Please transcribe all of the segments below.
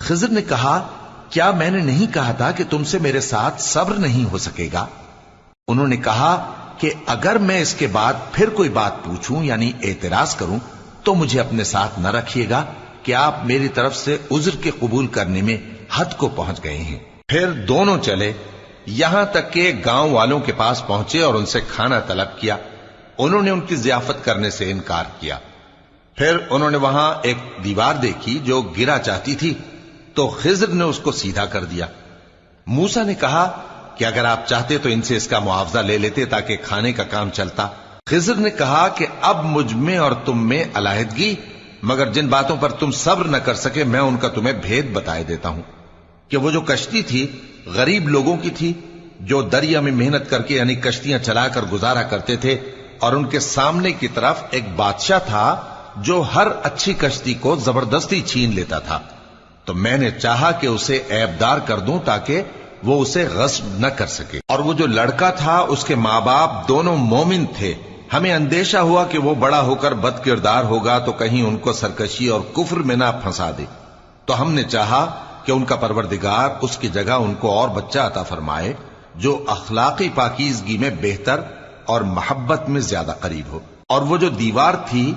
خضر نے کہا کیا میں نے نہیں کہا تھا کہ تم سے میرے ساتھ صبر نہیں ہو سکے گا؟ انہوں نے کہا کہ اگر میں اس کے بعد پھر کوئی بات پوچھوں یعنی اعتراض کروں تو مجھے اپنے ساتھ نہ رکھیے گا کہ آپ میری طرف سے عذر کے قبول کرنے میں حد کو پہنچ گئے ہیں۔ پھر دونوں چلے یہاں تک کہ گاؤں والوں کے پاس پہنچے اور ان سے کھانا طلب کیا۔ انہوں نے ان کی ضیافت کرنے سے انکار کیا۔ پھر انہوں نے وہاں ایک دیوار دیکھی جو گرا چاہتی تھی تو خضر نے اس کو سیدھا کر دیا۔ موسیٰ نے کہا کہ اگر آپ چاہتے تو ان سے اس کا معاوضہ لے لیتے تاکہ کھانے کا کام چلتا۔ خضر نے کہا کہ اب مجھ میں اور تم میں علیحدگی، مگر جن باتوں پر تم صبر نہ کر سکے میں ان کا تمہیں بھید بتائے دیتا ہوں کہ وہ جو کشتی تھی غریب لوگوں کی تھی جو دریا میں محنت کر کے یعنی کشتیاں چلا کر گزارا کرتے تھے، اور ان کے سامنے کی طرف ایک بادشاہ تھا جو ہر اچھی کشتی کو زبردستی چھین لیتا تھا، تو میں نے چاہا کہ اسے عیبدار کر دوں تاکہ وہ اسے غصب نہ کر سکے۔ اور وہ جو لڑکا تھا اس کے ماں باپ دونوں مومن تھے، ہمیں اندیشہ ہوا کہ وہ بڑا ہو کر بد کردار ہوگا تو کہیں ان کو سرکشی اور کفر میں نہ پھنسا دے، تو ہم نے چاہا کہ ان کا پروردگار اس کی جگہ ان کو اور بچہ عطا فرمائے جو اخلاقی پاکیزگی میں بہتر اور محبت میں زیادہ قریب ہو۔ اور وہ جو دیوار تھی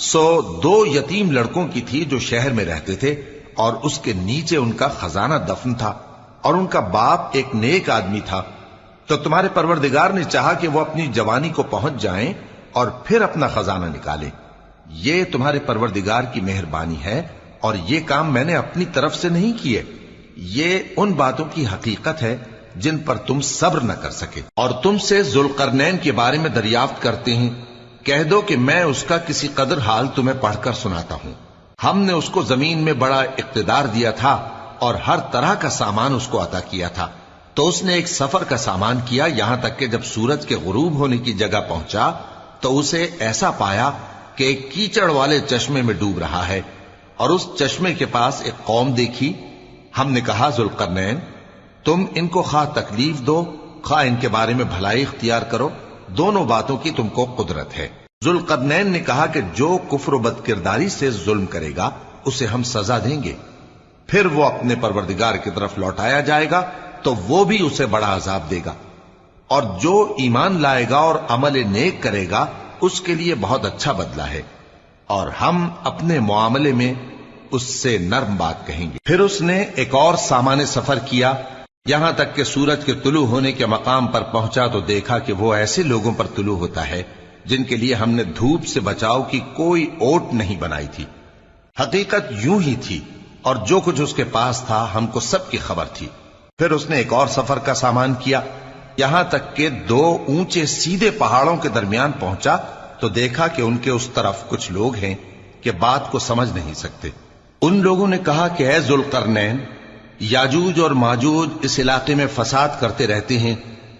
سو 2 یتیم لڑکوں کی تھی جو شہر میں رہتے تھے، اور اس کے نیچے ان کا خزانہ دفن تھا، اور ان کا باپ ایک نیک آدمی تھا۔ تو تمہارے پروردگار نے چاہا کہ وہ اپنی جوانی کو پہنچ جائیں اور پھر اپنا خزانہ نکالے۔ یہ تمہارے پروردگار کی مہربانی ہے، اور یہ کام میں نے اپنی طرف سے نہیں کیے، یہ ان باتوں کی حقیقت ہے جن پر تم صبر نہ کر سکے۔ اور تم سے ذوالقرنین کے بارے میں دریافت کرتے ہیں، کہہ دو کہ میں اس کا کسی قدر حال تمہیں پڑھ کر سناتا ہوں۔ ہم نے اس کو زمین میں بڑا اقتدار دیا تھا اور ہر طرح کا سامان اس کو عطا کیا تھا، تو اس نے ایک سفر کا سامان کیا، یہاں تک کہ جب سورج کے غروب ہونے کی جگہ پہنچا تو اسے ایسا پایا کہ ایک کیچڑ والے چشمے میں ڈوب رہا ہے، اور اس چشمے کے پاس ایک قوم دیکھی۔ ہم نے کہا ذوالقرنین تم ان کو خواہ تکلیف دو خواہ ان کے بارے میں بھلائی اختیار کرو، دونوں باتوں کی تم کو قدرت ہے۔ ذوالقرنین نے کہا کہ جو کفر و بد کرداری سے ظلم کرے گا اسے ہم سزا دیں گے، پھر وہ اپنے پروردگار کی طرف لوٹایا جائے گا تو وہ بھی اسے بڑا عذاب دے گا، اور جو ایمان لائے گا اور عمل نیک کرے گا اس کے لیے بہت اچھا بدلہ ہے، اور ہم اپنے معاملے میں اس سے نرم بات کہیں گے۔ پھر اس نے ایک اور سامان سفر کیا، یہاں تک کہ سورج کے طلوع ہونے کے مقام پر پہنچا تو دیکھا کہ وہ ایسے لوگوں پر طلوع ہوتا ہے جن کے لیے ہم نے دھوپ سے بچاؤ کی کوئی اوٹ نہیں بنائی تھی۔ حقیقت یوں ہی تھی، اور جو کچھ اس کے پاس تھا ہم کو سب کی خبر تھی۔ پھر اس نے ایک اور سفر کا سامان کیا، یہاں تک کہ 2 اونچے سیدھے پہاڑوں کے درمیان پہنچا تو دیکھا کہ ان کے اس طرف کچھ لوگ ہیں کہ بات کو سمجھ نہیں سکتے۔ ان لوگوں نے کہا کہ اے ذوالقرنین، یاجوج اور ماجوج اس علاقے میں فساد کرتے رہتے ہیں،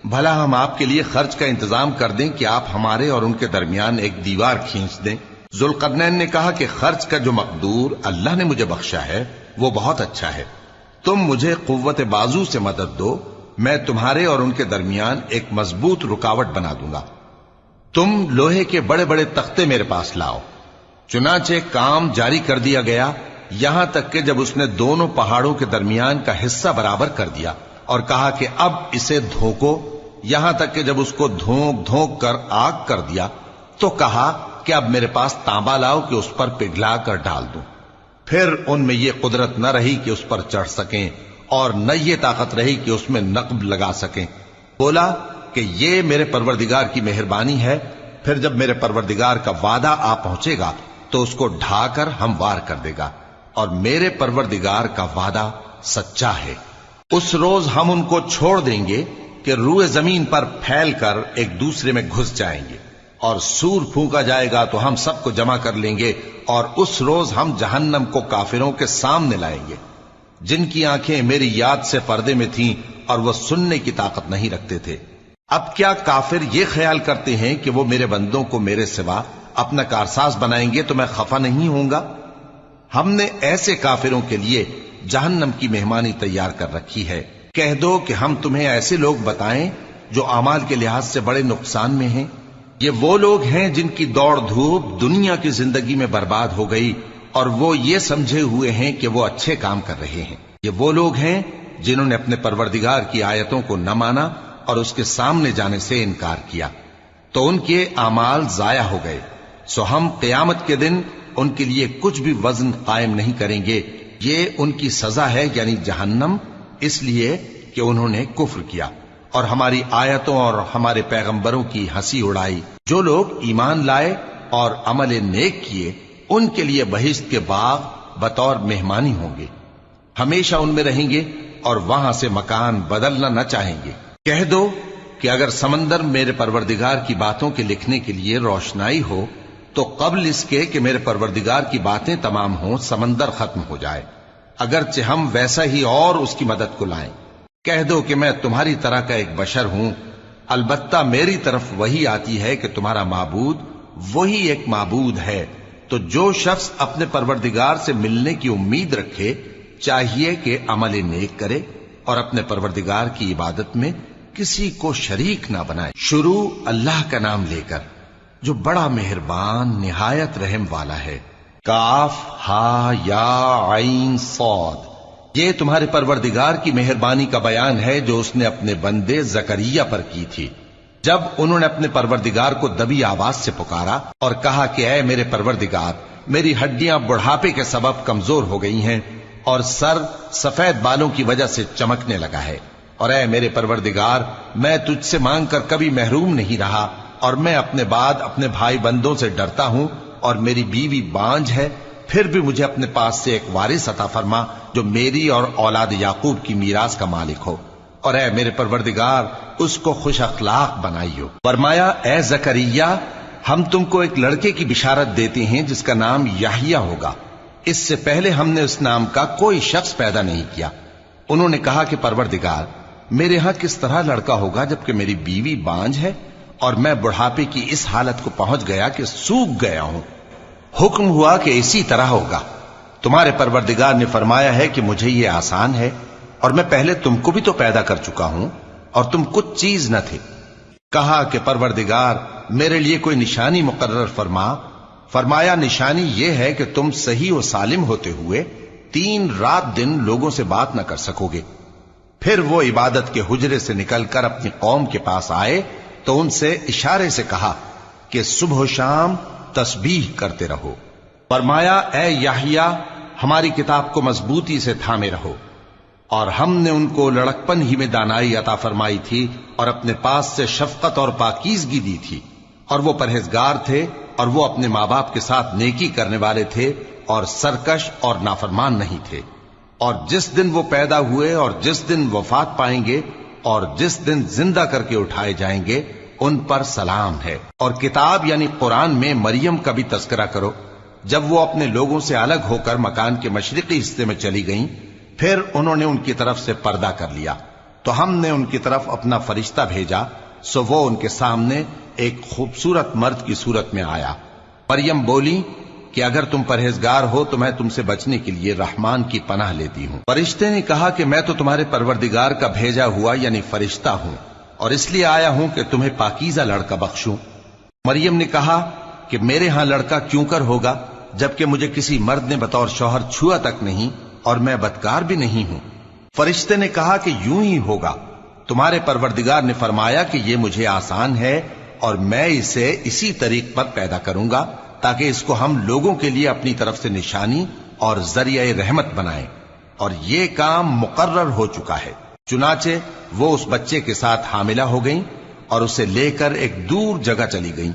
بھلا ہم آپ کے لیے خرچ کا انتظام کر دیں کہ آپ ہمارے اور ان کے درمیان ایک دیوار کھینچ دیں۔ ذوالقرنین نے کہا کہ خرچ کا جو مقدور اللہ نے مجھے بخشا ہے وہ بہت اچھا ہے، تم مجھے قوت بازو سے مدد دو، میں تمہارے اور ان کے درمیان ایک مضبوط رکاوٹ بنا دوں گا۔ تم لوہے کے بڑے بڑے تختے میرے پاس لاؤ۔ چنانچہ کام جاری کر دیا گیا، یہاں تک کہ جب اس نے دونوں پہاڑوں کے درمیان کا حصہ برابر کر دیا اور کہا کہ اب اسے دھوکو، یہاں تک کہ جب اس کو دھونک دھونک کر آگ کر دیا تو کہا کہ اب میرے پاس تانبا لاؤ کہ اس پر پگھلا کر ڈال دوں۔ پھر ان میں یہ قدرت نہ رہی کہ اس پر چڑھ سکیں، اور نہ یہ طاقت رہی کہ اس میں نقب لگا سکیں۔ بولا کہ یہ میرے پروردگار کی مہربانی ہے، پھر جب میرے پروردگار کا وعدہ آ پہنچے گا تو اس کو ڈھا کر ہموار کر دے گا، اور میرے پروردگار کا وعدہ سچا ہے۔ اس روز ہم ان کو چھوڑ دیں گے کہ روئے زمین پر پھیل کر ایک دوسرے میں گھس جائیں گے، اور سور پھونکا جائے گا تو ہم سب کو جمع کر لیں گے، اور اس روز ہم جہنم کو کافروں کے سامنے لائیں گے جن کی آنکھیں میری یاد سے پردے میں تھیں اور وہ سننے کی طاقت نہیں رکھتے تھے۔ اب کیا کافر یہ خیال کرتے ہیں کہ وہ میرے بندوں کو میرے سوا اپنا کارساز بنائیں گے تو میں خفا نہیں ہوں گا؟ ہم نے ایسے کافروں کے لیے جہنم کی مہمانی تیار کر رکھی ہے۔ کہہ دو کہ ہم تمہیں ایسے لوگ بتائیں جو اعمال کے لحاظ سے بڑے نقصان میں ہیں۔ یہ وہ لوگ ہیں جن کی دوڑ دھوپ دنیا کی زندگی میں برباد ہو گئی، اور وہ یہ سمجھے ہوئے ہیں کہ وہ اچھے کام کر رہے ہیں۔ یہ وہ لوگ ہیں جنہوں نے اپنے پروردگار کی آیتوں کو نہ مانا اور اس کے سامنے جانے سے انکار کیا، تو ان کے اعمال ضائع ہو گئے۔ سو ہم قیامت کے دن ان کے لیے کچھ بھی وزن قائم نہیں کریں گے۔ یہ ان کی سزا ہے، یعنی جہنم، اس لیے کہ انہوں نے کفر کیا اور ہماری آیتوں اور ہمارے پیغمبروں کی ہنسی اڑائی۔ جو لوگ ایمان لائے اور عمل نیک کیے، ان کے لیے بہشت کے باغ بطور مہمانی ہوں گے، ہمیشہ ان میں رہیں گے اور وہاں سے مکان بدلنا نہ چاہیں گے۔ کہہ دو کہ اگر سمندر میرے پروردگار کی باتوں کے لکھنے کے لیے روشنائی ہو تو قبل اس کے کہ میرے پروردگار کی باتیں تمام ہوں سمندر ختم ہو جائے، اگرچہ ہم ویسا ہی اور اس کی مدد کو لائیں۔ کہہ دو کہ میں تمہاری طرح کا ایک بشر ہوں، البتہ میری طرف وہی آتی ہے کہ تمہارا معبود وہی ایک معبود ہے۔ تو جو شخص اپنے پروردگار سے ملنے کی امید رکھے چاہیے کہ عمل نیک کرے اور اپنے پروردگار کی عبادت میں کسی کو شریک نہ بنائے۔ شروع اللہ کا نام لے کر جو بڑا مہربان نہایت رحم والا ہے۔ کاف ہا یا عین صاد، یہ تمہارے پروردگار کی مہربانی کا بیان ہے جو اس نے اپنے بندے زکریا پر کی تھی، جب انہوں نے اپنے پروردگار کو دبی آواز سے پکارا اور کہا کہ اے میرے پروردگار، میری ہڈیاں بڑھاپے کے سبب کمزور ہو گئی ہیں اور سر سفید بالوں کی وجہ سے چمکنے لگا ہے، اور اے میرے پروردگار، میں تجھ سے مانگ کر کبھی محروم نہیں رہا، اور میں اپنے بعد اپنے بھائی بندوں سے ڈرتا ہوں، اور میری بیوی بانجھ ہے، پھر بھی مجھے اپنے پاس سے ایک وارث عطا فرما جو میری اور اولاد یعقوب کی میراث کا مالک ہو، اور اے میرے پروردگار اس کو خوش اخلاق بنائیو۔ فرمایا اے زکریا، ہم تم کو ایک لڑکے کی بشارت دیتے ہیں جس کا نام یحییٰ ہوگا، اس سے پہلے ہم نے اس نام کا کوئی شخص پیدا نہیں کیا۔ انہوں نے کہا کہ پروردگار، میرے ہاں کس طرح لڑکا ہوگا جبکہ میری بیوی بانجھ ہے اور میں بڑھاپے کی اس حالت کو پہنچ گیا کہ سوکھ گیا ہوں۔ حکم ہوا کہ اسی طرح ہوگا۔ تمہارے پروردگار نے فرمایا ہے کہ مجھے یہ آسان ہے، اور میں پہلے تم کو بھی تو پیدا کر چکا ہوں اور تم کچھ چیز نہ تھے۔ کہا کہ پروردگار میرے لیے کوئی نشانی مقرر فرما۔ فرمایا نشانی یہ ہے کہ تم صحیح و سالم ہوتے ہوئے 3 رات دن لوگوں سے بات نہ کر سکو گے۔ پھر وہ عبادت کے حجرے سے نکل کر اپنی قوم کے پاس آئے تو ان سے اشارے سے کہا کہ صبح و شام تسبیح کرتے رہو۔ فرمایا اے یحییٰ، ہماری کتاب کو مضبوطی سے تھامے رہو، اور ہم نے ان کو لڑکپن ہی میں دانائی عطا فرمائی تھی اور اپنے پاس سے شفقت اور پاکیزگی دی تھی، اور وہ پرہیزگار تھے اور وہ اپنے ماں باپ کے ساتھ نیکی کرنے والے تھے اور سرکش اور نافرمان نہیں تھے۔ اور جس دن وہ پیدا ہوئے اور جس دن وفات پائیں گے اور جس دن زندہ کر کے اٹھائے جائیں گے ان پر سلام ہے۔ اور کتاب یعنی قرآن میں مریم کا بھی تذکرہ کرو، جب وہ اپنے لوگوں سے الگ ہو کر مکان کے مشرقی حصے میں چلی گئیں، پھر انہوں نے ان کی طرف سے پردہ کر لیا تو ہم نے ان کی طرف اپنا فرشتہ بھیجا، سو وہ ان کے سامنے ایک خوبصورت مرد کی صورت میں آیا۔ مریم بولی کہ اگر تم پرہیزگار ہو تو میں تم سے بچنے کے لیے رحمان کی پناہ لیتی ہوں۔ فرشتے نے کہا کہ میں تو تمہارے پروردگار کا بھیجا ہوا یعنی فرشتہ ہوں، اور اس لیے آیا ہوں کہ تمہیں پاکیزہ لڑکا بخشوں۔ مریم نے کہا کہ میرے ہاں لڑکا کیوں کر ہوگا جبکہ مجھے کسی مرد نے بطور شوہر چھوا تک نہیں اور میں بدکار بھی نہیں ہوں۔ فرشتے نے کہا کہ یوں ہی ہوگا۔ تمہارے پروردگار نے فرمایا کہ یہ مجھے آسان ہے اور میں اسے اسی طریق پر پیدا کروں گا تاکہ اس کو ہم لوگوں کے لیے اپنی طرف سے نشانی اور ذریعہ رحمت بنائیں، اور یہ کام مقرر ہو چکا ہے۔ چنانچہ وہ اس بچے کے ساتھ حاملہ ہو گئیں اور اسے لے کر ایک دور جگہ چلی گئیں۔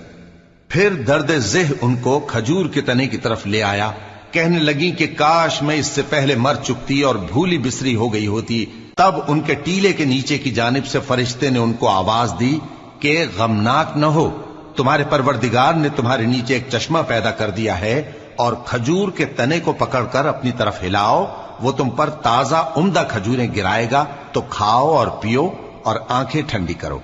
پھر درد ذہ ان کو کھجور کے تنے کی طرف لے آیا، کہنے لگیں کہ کاش میں اس سے پہلے مر چکتی اور بھولی بسری ہو گئی ہوتی۔ تب ان کے ٹیلے کے نیچے کی جانب سے فرشتے نے ان کو آواز دی کہ غمناک نہ ہو، تمہارے پروردگار نے تمہارے نیچے ایک چشمہ پیدا کر دیا ہے، اور کھجور کے تنے کو پکڑ کر اپنی طرف ہلاؤ، وہ تم پر تازہ عمدہ کھجوریں گرائے گا، تو کھاؤ اور پیو اور آنکھیں ٹھنڈی کرو۔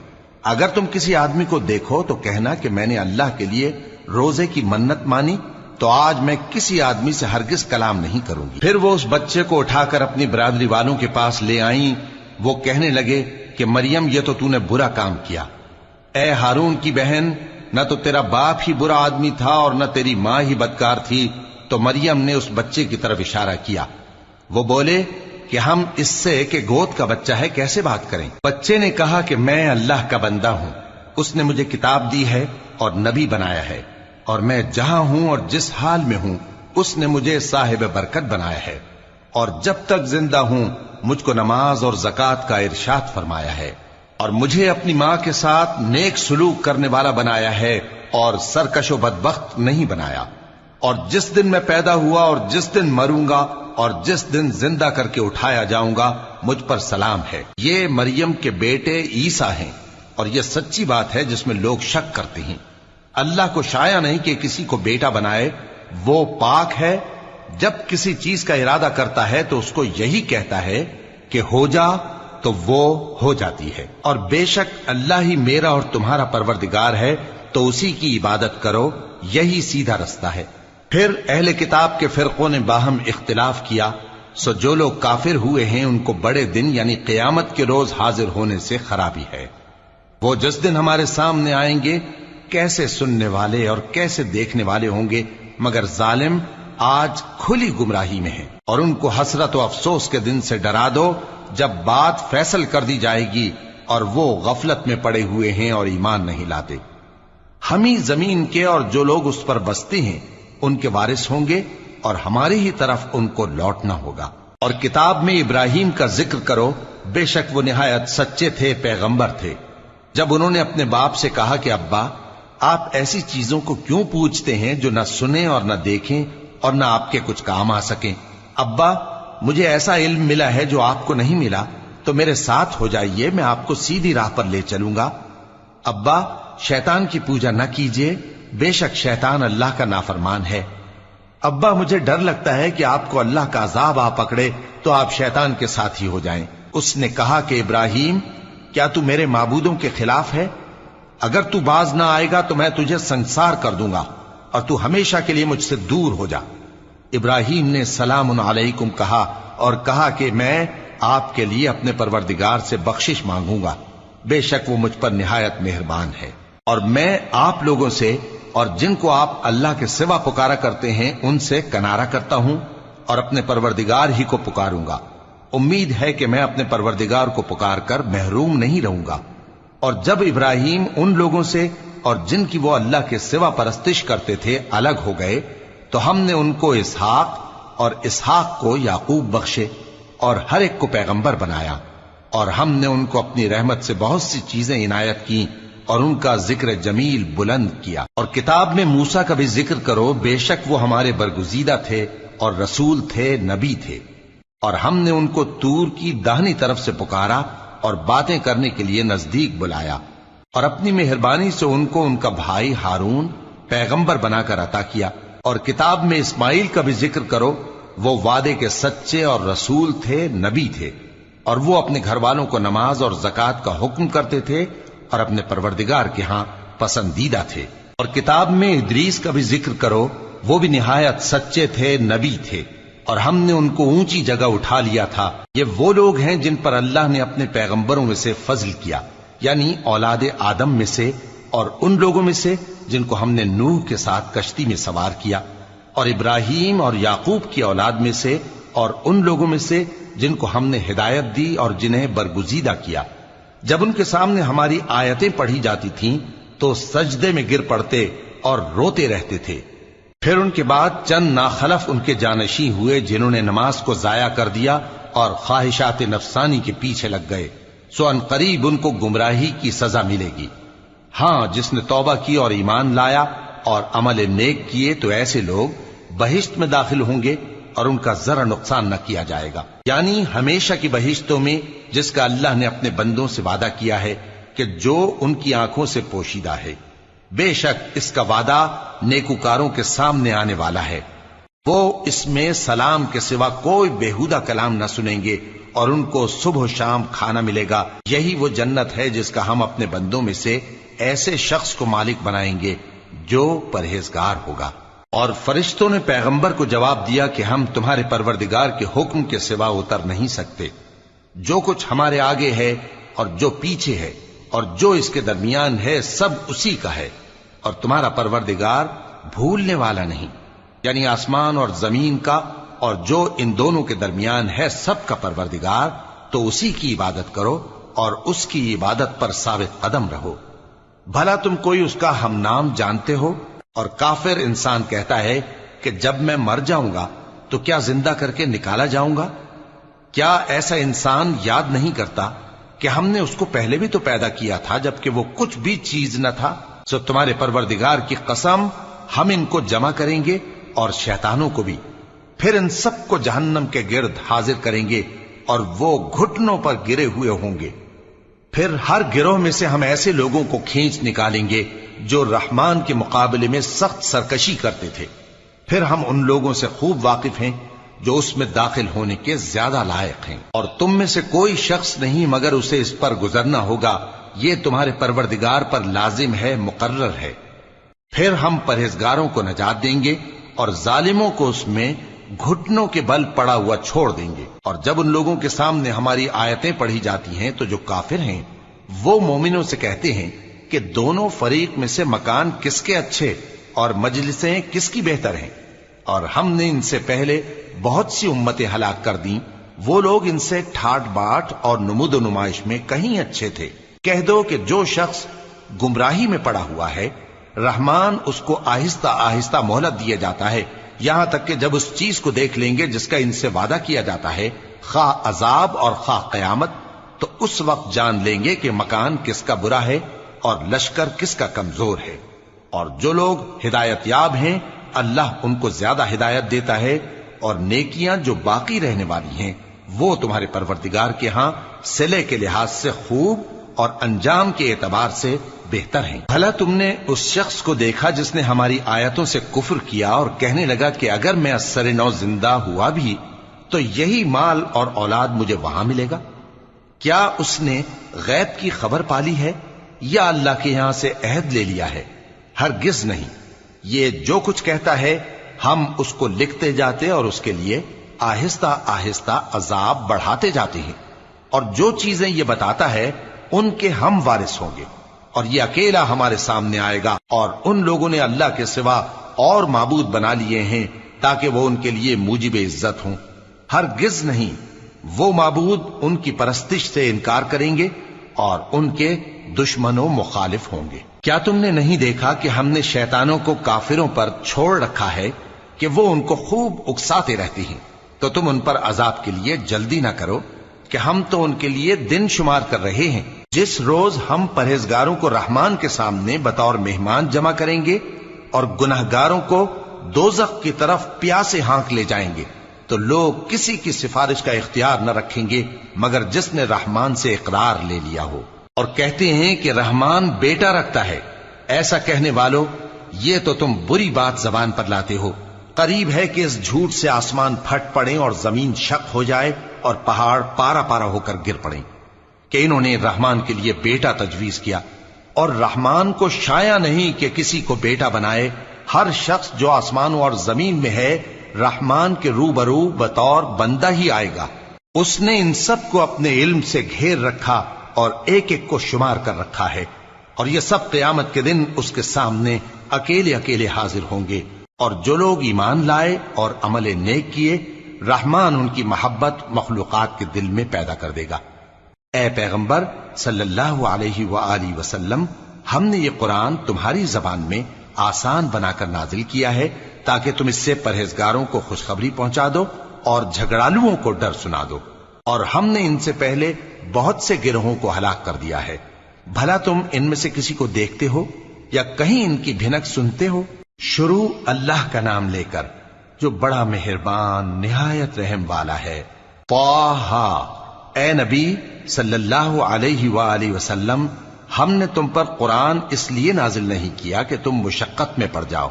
اگر تم کسی آدمی کو دیکھو تو کہنا کہ میں نے اللہ کے لیے روزے کی منت مانی، تو آج میں کسی آدمی سے ہرگز کلام نہیں کروں گی۔ پھر وہ اس بچے کو اٹھا کر اپنی برادری والوں کے پاس لے آئیں۔ وہ کہنے لگے کہ مریم یہ تو نے برا کام کیا۔ اے ہارون کی بہن، نہ تو تیرا باپ ہی برا آدمی تھا اور نہ تیری ماں ہی بدکار تھی، تو مریم نے اس بچے کی طرف اشارہ کیا۔ وہ بولے کہ ہم اس سے کہ گود کا بچہ ہے کیسے بات کریں؟ بچے نے کہا کہ میں اللہ کا بندہ ہوں، اس نے مجھے کتاب دی ہے اور نبی بنایا ہے، اور میں جہاں ہوں اور جس حال میں ہوں اس نے مجھے صاحب برکت بنایا ہے، اور جب تک زندہ ہوں مجھ کو نماز اور زکوٰۃ کا ارشاد فرمایا ہے، اور مجھے اپنی ماں کے ساتھ نیک سلوک کرنے والا بنایا ہے اور سرکش و بدبخت نہیں بنایا، اور جس دن میں پیدا ہوا اور جس دن مروں گا اور جس دن زندہ کر کے اٹھایا جاؤں گا مجھ پر سلام ہے۔ یہ مریم کے بیٹے عیسیٰ ہیں، اور یہ سچی بات ہے جس میں لوگ شک کرتے ہیں۔ اللہ کو شایع نہیں کہ کسی کو بیٹا بنائے، وہ پاک ہے، جب کسی چیز کا ارادہ کرتا ہے تو اس کو یہی کہتا ہے کہ ہو جا تو وہ ہو جاتی ہے، اور بے شک اللہ ہی میرا اور تمہارا پروردگار ہے، تو اسی کی عبادت کرو، یہی سیدھا رستہ ہے۔ پھر اہل کتاب کے فرقوں نے باہم اختلاف کیا، سو جو لوگ کافر ہوئے ہیں ان کو بڑے دن یعنی قیامت کے روز حاضر ہونے سے خرابی ہے۔ وہ جس دن ہمارے سامنے آئیں گے کیسے سننے والے اور کیسے دیکھنے والے ہوں گے، مگر ظالم آج کھلی گمراہی میں ہیں۔ اور ان کو حسرت و افسوس کے دن سے ڈرا دو جب بات فیصل کر دی جائے گی اور وہ غفلت میں پڑے ہوئے ہیں اور ایمان نہیں لاتے۔ ہم ہی زمین کے اور جو لوگ اس پر بستے ہیں ان کے وارث ہوں گے، اور ہماری ہی طرف ان کو لوٹنا ہوگا۔ اور کتاب میں ابراہیم کا ذکر کرو، بے شک وہ نہایت سچے تھے، پیغمبر تھے۔ جب انہوں نے اپنے باپ سے کہا کہ ابا آپ ایسی چیزوں کو کیوں پوچھتے ہیں جو نہ سنیں اور نہ دیکھیں اور نہ آپ کے کچھ کام آ سکیں؟ ابا مجھے ایسا علم ملا ہے جو آپ کو نہیں ملا، تو میرے ساتھ ہو جائیے، میں آپ کو سیدھی راہ پر لے چلوں گا۔ ابا شیطان کی پوجا نہ کیجیے، بے شک شیطان اللہ کا نافرمان ہے۔ ابا مجھے ڈر لگتا ہے کہ آپ کو اللہ کا عذاب آ پکڑے تو آپ شیطان کے ساتھی ہو جائیں۔ اس نے کہا کہ ابراہیم کیا تو میرے معبودوں کے خلاف ہے؟ اگر تو باز نہ آئے گا تو میں تجھے سنسار کر دوں گا اور تو ہمیشہ کے لیے مجھ سے دور ہو جا۔ ابراہیم نے سلام علیکم کہا اور کہا کہ میں آپ کے لیے اپنے پروردگار سے بخشش مانگوں گا، بے شک وہ مجھ پر نہایت مہربان ہے۔ اور میں آپ لوگوں سے اور جن کو آپ اللہ کے سوا پکارا کرتے ہیں ان سے کنارہ کرتا ہوں اور اپنے پروردگار ہی کو پکاروں گا۔ امید ہے کہ میں اپنے پروردگار کو پکار کر محروم نہیں رہوں گا۔ اور جب ابراہیم ان لوگوں سے اور جن کی وہ اللہ کے سوا پرستش کرتے تھے الگ ہو گئے تو ہم نے ان کو اسحاق اور اسحاق کو یعقوب بخشے اور ہر ایک کو پیغمبر بنایا، اور ہم نے ان کو اپنی رحمت سے بہت سی چیزیں عنایت کی اور ان کا ذکر جمیل بلند کیا۔ اور کتاب میں موسیٰ کا بھی ذکر کرو، بے شک وہ ہمارے برگزیدہ تھے اور رسول تھے، نبی تھے، اور ہم نے ان کو طور کی داہنی طرف سے پکارا اور باتیں کرنے کے لیے نزدیک بلایا، اور اپنی مہربانی سے ان کو ان کا بھائی ہارون پیغمبر بنا کر عطا کیا۔ اور کتاب میں اسماعیل کا بھی ذکر کرو، وہ وعدے کے سچے اور رسول تھے، نبی تھے، اور وہ اپنے گھر والوں کو نماز اور زکوٰۃ کا حکم کرتے تھے اور اپنے پروردگار کے ہاں پسندیدہ تھے۔ اور کتاب میں ادریس کا بھی ذکر کرو، وہ بھی نہایت سچے تھے، نبی تھے، اور ہم نے ان کو اونچی جگہ اٹھا لیا تھا۔ یہ وہ لوگ ہیں جن پر اللہ نے اپنے پیغمبروں میں سے فضل کیا، یعنی اولاد آدم میں سے، اور ان لوگوں میں سے جن کو ہم نے نوح کے ساتھ کشتی میں سوار کیا، اور ابراہیم اور یعقوب کی اولاد میں سے، اور ان لوگوں میں سے جن کو ہم نے ہدایت دی اور جنہیں برگزیدہ کیا۔ جب ان کے سامنے ہماری آیتیں پڑھی جاتی تھیں تو سجدے میں گر پڑتے اور روتے رہتے تھے۔ پھر ان کے بعد چند ناخلف ان کے جانشین ہوئے جنہوں نے نماز کو ضائع کر دیا اور خواہشات نفسانی کے پیچھے لگ گئے، سو ان قریب ان کو گمراہی کی سزا ملے گی۔ ہاں جس نے توبہ کی اور ایمان لایا اور عمل نیک کیے تو ایسے لوگ بہشت میں داخل ہوں گے اور ان کا ذرا نقصان نہ کیا جائے گا، یعنی ہمیشہ کی بہشتوں میں جس کا اللہ نے اپنے بندوں سے وعدہ کیا ہے کہ جو ان کی آنکھوں سے پوشیدہ ہے۔ بے شک اس کا وعدہ نیکوکاروں کے سامنے آنے والا ہے، وہ اس میں سلام کے سوا کوئی بیہودہ کلام نہ سنیں گے اور ان کو صبح و شام کھانا ملے گا۔ یہی وہ جنت ہے جس کا ہم اپنے بندوں میں سے ایسے شخص کو مالک بنائیں گے جو پرہیزگار ہوگا۔ اور فرشتوں نے پیغمبر کو جواب دیا کہ ہم تمہارے پروردگار کے حکم کے سوا اتر نہیں سکتے، جو کچھ ہمارے آگے ہے اور جو پیچھے ہے اور جو اس کے درمیان ہے سب اسی کا ہے، اور تمہارا پروردگار بھولنے والا نہیں۔ یعنی آسمان اور زمین کا اور جو ان دونوں کے درمیان ہے سب کا پروردگار، تو اسی کی عبادت کرو اور اس کی عبادت پر ثابت قدم رہو۔ بھلا تم کوئی اس کا ہم نام جانتے ہو؟ اور کافر انسان کہتا ہے کہ جب میں مر جاؤں گا تو کیا زندہ کر کے نکالا جاؤں گا؟ کیا ایسا انسان یاد نہیں کرتا کہ ہم نے اس کو پہلے بھی تو پیدا کیا تھا جبکہ وہ کچھ بھی چیز نہ تھا؟ سو تمہارے پروردگار کی قسم، ہم ان کو جمع کریں گے اور شیطانوں کو بھی، پھر ان سب کو جہنم کے گرد حاضر کریں گے اور وہ گھٹنوں پر گرے ہوئے ہوں گے۔ پھر ہر گروہ میں سے ہم ایسے لوگوں کو کھینچ نکالیں گے جو رحمان کے مقابلے میں سخت سرکشی کرتے تھے، پھر ہم ان لوگوں سے خوب واقف ہیں جو اس میں داخل ہونے کے زیادہ لائق ہیں، اور تم میں سے کوئی شخص نہیں مگر اسے اس پر گزرنا ہوگا، یہ تمہارے پروردگار پر لازم ہے، مقرر ہے۔ پھر ہم پرہیزگاروں کو نجات دیں گے اور ظالموں کو اس میں گھٹنوں کے بل پڑا ہوا چھوڑ دیں گے۔ اور جب ان لوگوں کے سامنے ہماری آیتیں پڑھی جاتی ہیں تو جو کافر ہیں وہ مومنوں سے کہتے ہیں کہ دونوں فریق میں سے مکان کس کے اچھے اور مجلسیں کس کی بہتر ہیں، اور ہم نے ان سے پہلے بہت سی امتیں ہلاک کر دیں، وہ لوگ ان سے ٹھاٹ باٹ اور نمود و نمائش میں کہیں اچھے تھے۔ کہہ دو کہ جو شخص گمراہی میں پڑا ہوا ہے، رحمان اس کو آہستہ آہستہ مہلت دیا جاتا ہے، یہاں تک کہ جب اس چیز کو دیکھ لیں گے جس کا ان سے وعدہ کیا جاتا ہے، خواہ عذاب اور خواہ قیامت، تو اس وقت جان لیں گے کہ مکان کس کا برا ہے اور لشکر کس کا کمزور ہے۔ اور جو لوگ ہدایت یاب ہیں اللہ ان کو زیادہ ہدایت دیتا ہے، اور نیکیاں جو باقی رہنے والی ہیں وہ تمہارے پروردگار کے ہاں صلے کے لحاظ سے خوب اور انجام کے اعتبار سے بہتر ہیں۔ بھلا تم نے اس شخص کو دیکھا جس نے ہماری آیتوں سے کفر کیا اور کہنے لگا کہ اگر میں اثر نو زندہ ہوا بھی تو یہی مال اور اولاد مجھے وہاں ملے گا؟ کیا اس نے غیب کی خبر پالی ہے یا اللہ کے یہاں سے عہد لے لیا ہے؟ ہرگز نہیں، یہ جو کچھ کہتا ہے ہم اس کو لکھتے جاتے اور اس کے لیے آہستہ آہستہ عذاب بڑھاتے جاتے ہیں، اور جو چیزیں یہ بتاتا ہے ان کے ہم وارث ہوں گے، اور یہ اکیلا ہمارے سامنے آئے گا۔ اور ان لوگوں نے اللہ کے سوا اور معبود بنا لیے ہیں تاکہ وہ ان کے لیے موجب عزت ہوں، ہرگز نہیں، وہ معبود ان کی پرستش سے انکار کریں گے اور ان کے دشمنوں مخالف ہوں گے۔ کیا تم نے نہیں دیکھا کہ ہم نے شیطانوں کو کافروں پر چھوڑ رکھا ہے کہ وہ ان کو خوب اکساتے رہتے ہیں؟ تو تم ان پر عذاب کے لیے جلدی نہ کرو کہ ہم تو ان کے لیے دن شمار کر رہے ہیں، جس روز ہم پرہیزگاروں کو رحمان کے سامنے بطور مہمان جمع کریں گے اور گناہگاروں کو دوزخ کی طرف پیاسے ہانک لے جائیں گے، تو لوگ کسی کی سفارش کا اختیار نہ رکھیں گے مگر جس نے رحمان سے اقرار لے لیا ہو۔ اور کہتے ہیں کہ رحمان بیٹا رکھتا ہے، ایسا کہنے والوں یہ تو تم بری بات زبان پر لاتے ہو۔ قریب ہے کہ اس جھوٹ سے آسمان پھٹ پڑیں اور زمین شق ہو جائے اور پہاڑ پارا پارا ہو کر گر پڑیں کہ انہوں نے رحمان کے لیے بیٹا تجویز کیا، اور رحمان کو شایع نہیں کہ کسی کو بیٹا بنائے۔ ہر شخص جو آسمانوں اور زمین میں ہے رحمان کے روبرو بطور بندہ ہی آئے گا۔ اس نے ان سب کو اپنے علم سے گھیر رکھا اور ایک ایک کو شمار کر رکھا ہے، اور یہ سب قیامت کے دن اس کے سامنے اکیلے اکیلے حاضر ہوں گے۔ اور جو لوگ ایمان لائے اور عمل نیک کیے، رحمان ان کی محبت مخلوقات کے دل میں پیدا کر دے گا۔ اے پیغمبر صلی اللہ علیہ وآلہ وسلم، ہم نے یہ قرآن تمہاری زبان میں آسان بنا کر نازل کیا ہے تاکہ تم اس سے پرہیزگاروں کو خوشخبری پہنچا دو اور جھگڑالوؤں کو ڈر سنا دو، اور ہم نے ان سے پہلے بہت سے گروہوں کو ہلاک کر دیا ہے۔ بھلا تم ان میں سے کسی کو دیکھتے ہو یا کہیں ان کی بھنک سنتے ہو؟ شروع اللہ کا نام لے کر جو بڑا مہربان نہایت رحم والا ہے۔ طٰہٰ، اے نبی صلی اللہ علیہ وآلہ وسلم، ہم نے تم پر قرآن اس لیے نازل نہیں کیا کہ تم مشقت میں پڑ جاؤ،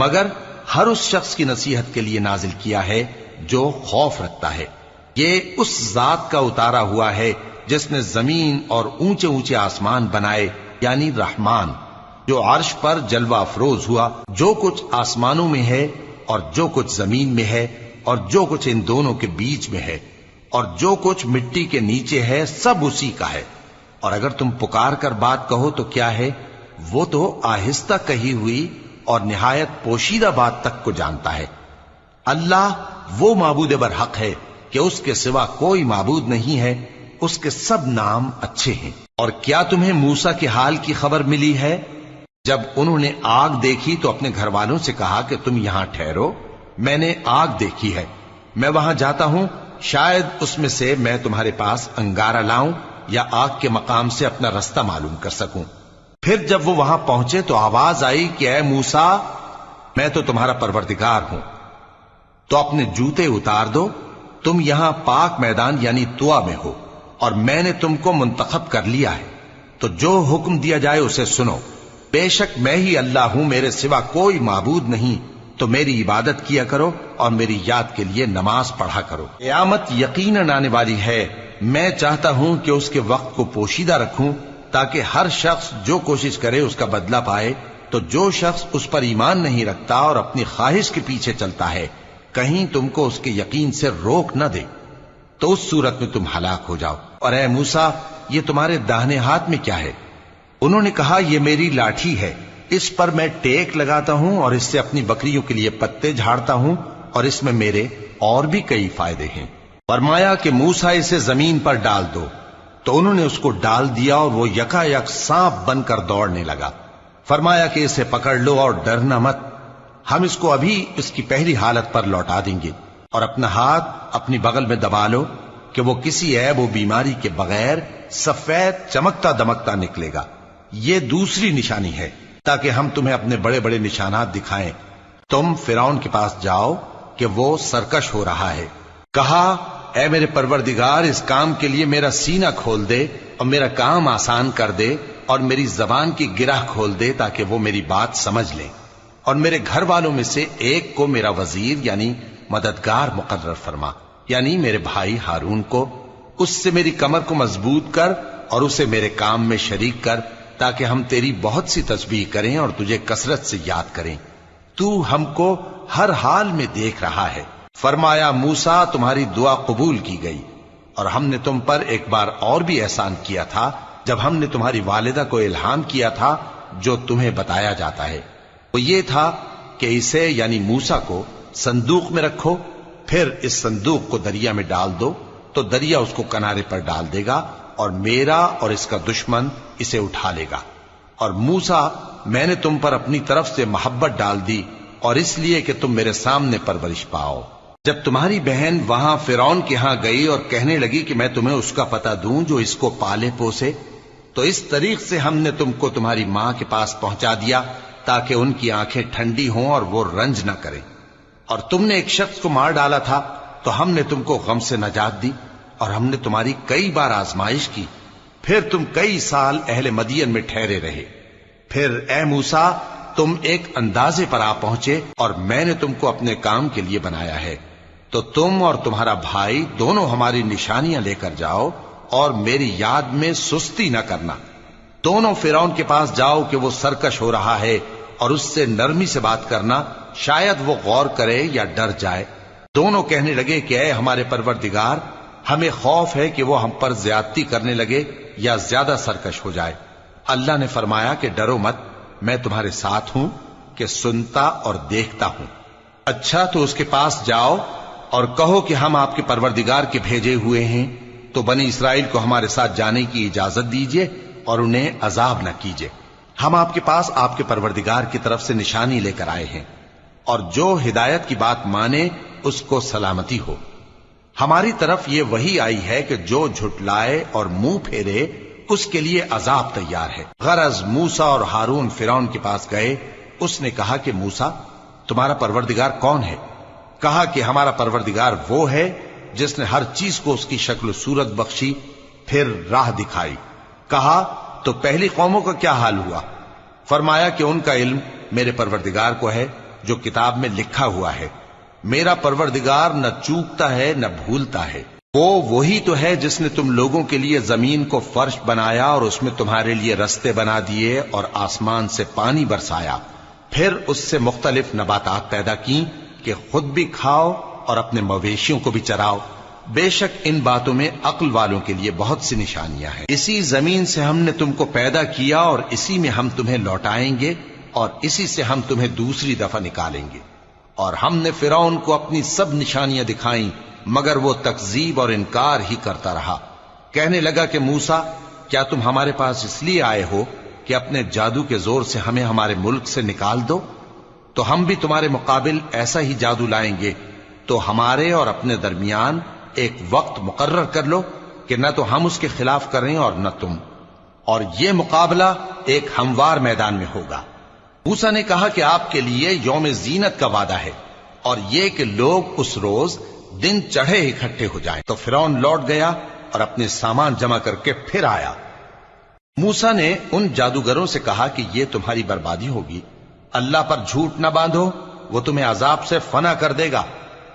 مگر ہر اس شخص کی نصیحت کے لیے نازل کیا ہے جو خوف رکھتا ہے۔ یہ اس ذات کا اتارا ہوا ہے جس نے زمین اور اونچے اونچے آسمان بنائے، یعنی رحمان، جو عرش پر جلوہ افروز ہوا۔ جو کچھ آسمانوں میں ہے اور جو کچھ زمین میں ہے اور جو کچھ ان دونوں کے بیچ میں ہے اور جو کچھ مٹی کے نیچے ہے، سب اسی کا ہے۔ اور اگر تم پکار کر بات کہو تو کیا ہے، وہ تو آہستہ کہی ہوئی اور نہایت پوشیدہ بات تک کو جانتا ہے۔ اللہ وہ معبود برحق ہے کہ اس کے سوا کوئی معبود نہیں ہے، اس کے سب نام اچھے ہیں۔ اور کیا تمہیں موسیٰ کے حال کی خبر ملی ہے؟ جب انہوں نے آگ دیکھی تو اپنے گھر والوں سے کہا کہ تم یہاں ٹھہرو، میں نے آگ دیکھی ہے، میں وہاں جاتا ہوں، شاید اس میں سے میں تمہارے پاس انگارہ لاؤں یا آگ کے مقام سے اپنا رستہ معلوم کر سکوں۔ پھر جب وہ وہاں پہنچے تو آواز آئی کہ اے موسیٰ، میں تو تمہارا پروردگار ہوں، تو اپنے جوتے اتار دو، تم یہاں پاک میدان یعنی طوا میں ہو، اور میں نے تم کو منتخب کر لیا ہے، تو جو حکم دیا جائے اسے سنو۔ بے شک میں ہی اللہ ہوں، میرے سوا کوئی معبود نہیں، تو میری عبادت کیا کرو اور میری یاد کے لیے نماز پڑھا کرو۔ قیامت یقیناً آنے والی ہے، میں چاہتا ہوں کہ اس کے وقت کو پوشیدہ رکھوں تاکہ ہر شخص جو کوشش کرے اس کا بدلہ پائے، تو جو شخص اس پر ایمان نہیں رکھتا اور اپنی خواہش کے پیچھے چلتا ہے کہیں تم کو اس کے یقین سے روک نہ دے، تو اس صورت میں تم ہلاک ہو جاؤ۔ اور اے موسیٰ، یہ تمہارے داہنے ہاتھ میں کیا ہے؟ انہوں نے کہا یہ میری لاٹھی ہے، اس پر میں ٹیک لگاتا ہوں اور اس سے اپنی بکریوں کے لیے پتے جھاڑتا ہوں، اور اس میں میرے اور بھی کئی فائدے ہیں۔ فرمایا کہ موسیٰ اسے زمین پر ڈال دو، تو انہوں نے اس کو ڈال دیا اور وہ یکا یک سانپ بن کر دوڑنے لگا۔ فرمایا کہ اسے پکڑ لو اور ڈرنا مت، ہم اس کو ابھی اس کی پہلی حالت پر لوٹا دیں گے، اور اپنا ہاتھ اپنی بغل میں دبا لو کہ وہ کسی عیب و بیماری کے بغیر سفید چمکتا دمکتا نکلے گا۔ یہ دوسری نشانی ہے تاکہ ہم تمہیں اپنے بڑے بڑے نشانات دکھائیں۔ تم فرعون کے پاس جاؤ کہ وہ سرکش ہو رہا ہے۔ کہا اے میرے پروردگار، اس کام کے لیے میرا سینہ کھول دے اور میرا کام آسان کر دے، اور میری زبان کی گرہ کھول دے تاکہ وہ میری بات سمجھ لیں، اور میرے گھر والوں میں سے ایک کو میرا وزیر یعنی مددگار مقرر فرما، یعنی میرے بھائی ہارون کو۔ اس سے میری کمر کو مضبوط کر اور اسے میرے کام میں شریک کر، تاکہ ہم تیری بہت سی تسبیح کریں اور تجھے کثرت سے یاد کریں، تو ہم کو ہر حال میں دیکھ رہا ہے۔ فرمایا موسیٰ، تمہاری دعا قبول کی گئی، اور ہم نے تم پر ایک بار اور بھی احسان کیا تھا جب ہم نے تمہاری والدہ کو الہام کیا تھا جو تمہیں بتایا جاتا ہے، وہ یہ تھا کہ اسے یعنی موسیٰ کو صندوق میں رکھو، پھر اس صندوق کو دریا میں ڈال دو، تو دریا اس کو کنارے پر ڈال دے گا، اور میرا اور اس کا دشمن اسے اٹھا لے گا۔ اور موسیٰ، میں نے تم پر اپنی طرف سے محبت ڈال دی، اور اس لیے کہ تم میرے سامنے پرورش پاؤ۔ جب تمہاری بہن وہاں فرعون کے ہاں گئی اور کہنے لگی کہ میں تمہیں اس کا پتہ دوں جو اس کو پالے پوسے، تو اس طریق سے ہم نے تم کو تمہاری ماں کے پاس پہنچا دیا تاکہ ان کی آنکھیں ٹھنڈی ہوں اور وہ رنج نہ کریں۔ اور تم نے ایک شخص کو مار ڈالا تھا تو ہم نے تم کو غم سے نجات دی، اور ہم نے تمہاری کئی بار آزمائش کی، پھر تم کئی سال اہل مدین میں ٹھہرے رہے۔ پھر اے موسیٰ، تم ایک اندازے پر آ پہنچے، اور میں نے تم کو اپنے کام کے لیے بنایا ہے، تو تم اور تمہارا بھائی دونوں ہماری نشانیاں لے کر جاؤ، اور میری یاد میں سستی نہ کرنا۔ دونوں فرعون کے پاس جاؤ کہ وہ سرکش ہو رہا ہے، اور اس سے نرمی سے بات کرنا، شاید وہ غور کرے یا ڈر جائے۔ دونوں کہنے لگے کہ اے ہمارے پروردگار، ہمیں خوف ہے کہ وہ ہم پر زیادتی کرنے لگے یا زیادہ سرکش ہو جائے۔ اللہ نے فرمایا کہ ڈرو مت، میں تمہارے ساتھ ہوں کہ سنتا اور دیکھتا ہوں۔ اچھا تو اس کے پاس جاؤ اور کہو کہ ہم آپ کے پروردگار کے بھیجے ہوئے ہیں، تو بنی اسرائیل کو ہمارے ساتھ جانے کی اجازت دیجیے اور انہیں عذاب نہ کیجیے۔ ہم آپ کے پاس آپ کے پروردگار کی طرف سے نشانی لے کر آئے ہیں، اور جو ہدایت کی بات مانے اس کو سلامتی ہو۔ ہماری طرف یہ وحی آئی ہے کہ جو جھٹلائے اور منہ پھیرے اس کے لیے عذاب تیار ہے۔ غرض موسیٰ اور ہارون فرعون کے پاس گئے، اس نے کہا کہ موسیٰ، تمہارا پروردگار کون ہے؟ کہا کہ ہمارا پروردگار وہ ہے جس نے ہر چیز کو اس کی شکل و صورت بخشی، پھر راہ دکھائی۔ کہا تو پہلی قوموں کا کیا حال ہوا؟ فرمایا کہ ان کا علم میرے پروردگار کو ہے جو کتاب میں لکھا ہوا ہے۔ میرا پروردگار نہ چوکتا ہے نہ بھولتا ہے۔ وہ وہی تو ہے جس نے تم لوگوں کے لیے زمین کو فرش بنایا اور اس میں تمہارے لیے رستے بنا دیے اور آسمان سے پانی برسایا، پھر اس سے مختلف نباتات پیدا کی کہ خود بھی کھاؤ اور اپنے مویشیوں کو بھی چراؤ۔ بے شک ان باتوں میں عقل والوں کے لیے بہت سی نشانیاں ہیں۔ اسی زمین سے ہم نے تم کو پیدا کیا اور اسی میں ہم تمہیں لوٹائیں گے، اور اسی سے ہم تمہیں دوسری دفعہ نکالیں گے۔ اور ہم نے فرعون کو اپنی سب نشانیاں دکھائیں، مگر وہ تکذیب اور انکار ہی کرتا رہا۔ کہنے لگا کہ موسیٰ، کیا تم ہمارے پاس اس لیے آئے ہو کہ اپنے جادو کے زور سے ہمیں ہمارے ملک سے نکال دو؟ تو ہم بھی تمہارے مقابل ایسا ہی جادو لائیں گے، تو ہمارے اور اپنے درمیان ایک وقت مقرر کر لو کہ نہ تو ہم اس کے خلاف کریں اور نہ تم، اور یہ مقابلہ ایک ہموار میدان میں ہوگا۔ موسیٰ نے کہا کہ آپ کے لیے یوم زینت کا وعدہ ہے، اور یہ کہ لوگ اس روز دن چڑھے اکٹھے ہو جائیں۔ تو فرعون لوٹ گیا اور اپنے سامان جمع کر کے پھر آیا۔ موسیٰ نے ان جادوگروں سے کہا کہ یہ تمہاری بربادی ہوگی، اللہ پر جھوٹ نہ باندھو، وہ تمہیں عذاب سے فنا کر دے گا،